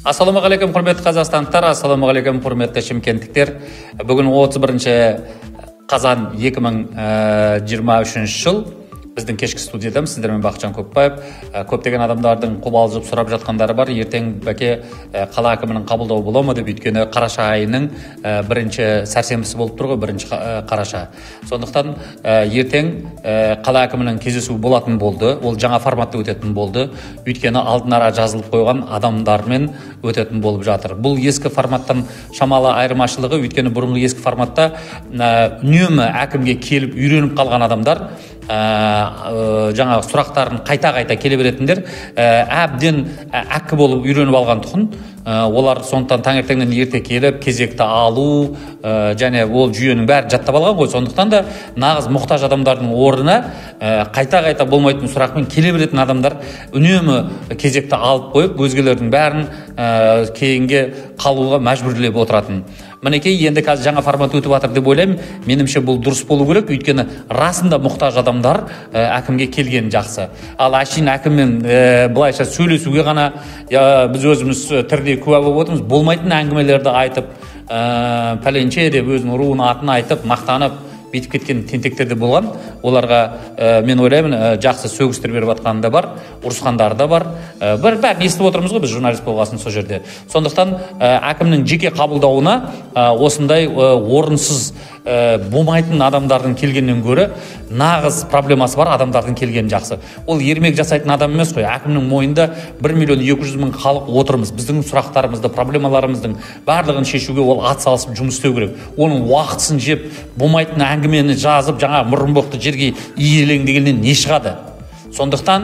Ассалаумағалейкум құрметті қазақстандықтар, ассалаумағалейкум құрметті шымкенттіктер. Бүгін 31 қазан 2023 жыл. Біздің кешкі студияда сіздермен Бақытжан Көпбаев. Көптеген адамдардың қобалжып сұрап жатқандары бар. Ертең бәке қала әкімінің қабылдауы бола ма деп, өйткені қараша айының бірінші сәрсенбісі болып тұр ғой, бірінші қараша. Сондықтан ертең қала әкімінің кездесуі болатын болды. Ол жаңа форматта өтетін болды. Өйткені алдын ара жазылып қойған адамдармен өтетін болып жатыр. Бұл ескі форматтан шамалы айырмашылығы, өйткені бұрынғы ескі форматта үнемі әкімге келіп үйреніп қалған адамдар жаңа сұрақтарын қайта келе беретіндер әбден әккі болып үйреніп алған тұғын. Олар сондықтан таңертеңнен ерте келіп кезекті алу және ол жүйенің бәрі жаттап алған ғой. Сондықтан да нағыз мұқтаж адамдардың орнына қайта болмайтын сұрақпен келе беретін адамдар үнемі кезекті алып қойып, өзгелердің бәрін кейінге қалуға мәжбүрлеп отыратын. Мінекей, енді қазір жаңа формат өтіп жатыр деп ойлаймын. Меніңше бұл дұрыс болу керек, өйткені расында мұқтаж адамдар әкімге келген жақсы. Ал әшейін әкіммен былайша сөйлесуге ғана біз өзіміз тірде куә болып отырмыз. Болмайтын әңгімелерді айтып, пәленше деп өзінің руын атын айтып, мақтанып бетіп кеткен тентектерде болған. Оларға мен ойлаймын, жақсы сөгістер беріп жатқаны да бар, ұрысқандары да бар. Бәрін естіп отырмыз ғой біз, журналист болғасын сол жерде. Сондықтан әкімнің жеке қабылдауына осындай орынсыз болмайтын адамдардың келгеннен гөрі нағыз проблемасы бар адамдардың келгені жақсы. Ол ермек жасайтын адам емес қой. Әкімнің мойнында 1.200.000 халық отырмыз. Біздің сұрақтарымызды, проблемаларымыздың барлығын шешуге ол атсалысып жұмыс істеу керек. Оның уақытысын жеп, болмайтын әңгімені жазып, жаңа мұрынбоқты жерге иелең дегеннен не шығады? Сондықтан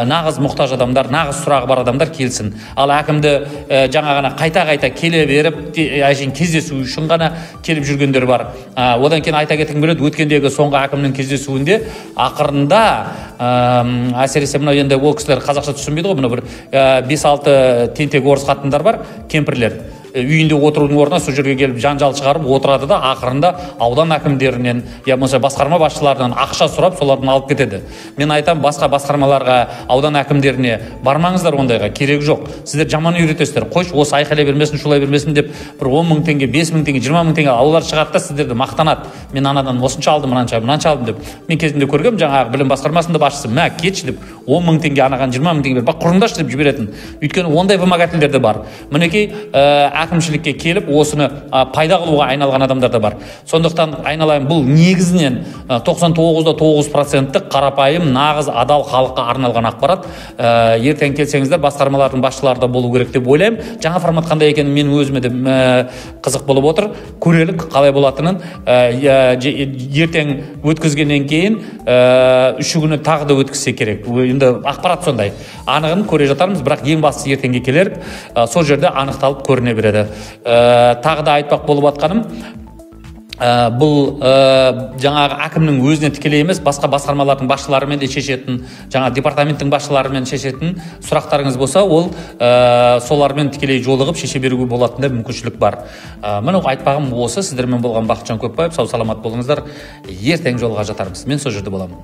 нағыз мұқтаж адамдар, нағыз сұрағы бар адамдар келсін. Ал әкімді жаңа ғана қайта келе беріп, әшейін кездесу үшін ғана келіп жүргендер бар. Одан кейін айта кеткім келеді, өткендегі соңғы әкімнің кездесуінде ақырында әсіресе мына енді ол кісілер қазақша түсінбейді ғой, мына бір 5-6 тентек орыс қатындар бар, кемпірлер. Үйінде отырудың орнына сол жерге келіп жанжал шығарып отырады да, ақырында аудан әкімдерінен я болмаса басқарма басшыларынан ақша сұрап солардан алып кетеді. Мен айтам, басқа басқармаларға, аудан әкімдеріне бармаңыздар, ондайға керек жоқ. Сіздер жаман үйретесіздер. Қойшы, осы айқайлай бермесін, шулай бермесін деп, бір 10.000 теңге, 5.000 теңге, 20.000 теңге алулар шығады да сіздерді мақтанады. Мен анадан осынша алдым, мынанша алдым деп. Мен кезінде көргем, жаңағы білім басқармасында басшысы, мә кетші деп, 10.000 теңге анаған 20.000 теңге беріп, құрыңдаршы деп жіберетін. Өйткені ондай вымогательдер де бар. Мінекей әкімшілікке келіп осыны пайда қылуға айналған адамдар да бар. Сондықтан айналайын, бұл негізінен 99.9% қарапайым, нағыз адал халыққа арналған ақпарат. Ертең келсеңіздер, басқармалардың басшылары да болу керек деп ойлаймын. Жаңа формат қандай екенін мен өзіме де қызық болып отыр. Көрелік қалай болатынын. Ертең өткізгеннен кейін 3 күні тағы да өткізсе керек. Енді ақпарат сондай. Анығын көре жатармыз, бірақ ең бастысы ертеңге келер, сол жерде анықталып көріне береді. Тағы да айтпақ болып атқаным, бұл жаңағы әкімнің өзіне тікелей емес, басқа басқармалардың басшыларымен де шешетін, жаңа департаменттің басшыларымен шешетін сұрақтарыңыз болса, ол солармен тікелей жолығып шеше беруге болатындай мүмкіншілік бар. Міне айтпағым осы. Сіздермен болған Бақытжан Көпбаев. Сау саламат болыңыздар. Ертең жолға жатармыз. Мен сол жерде боламын.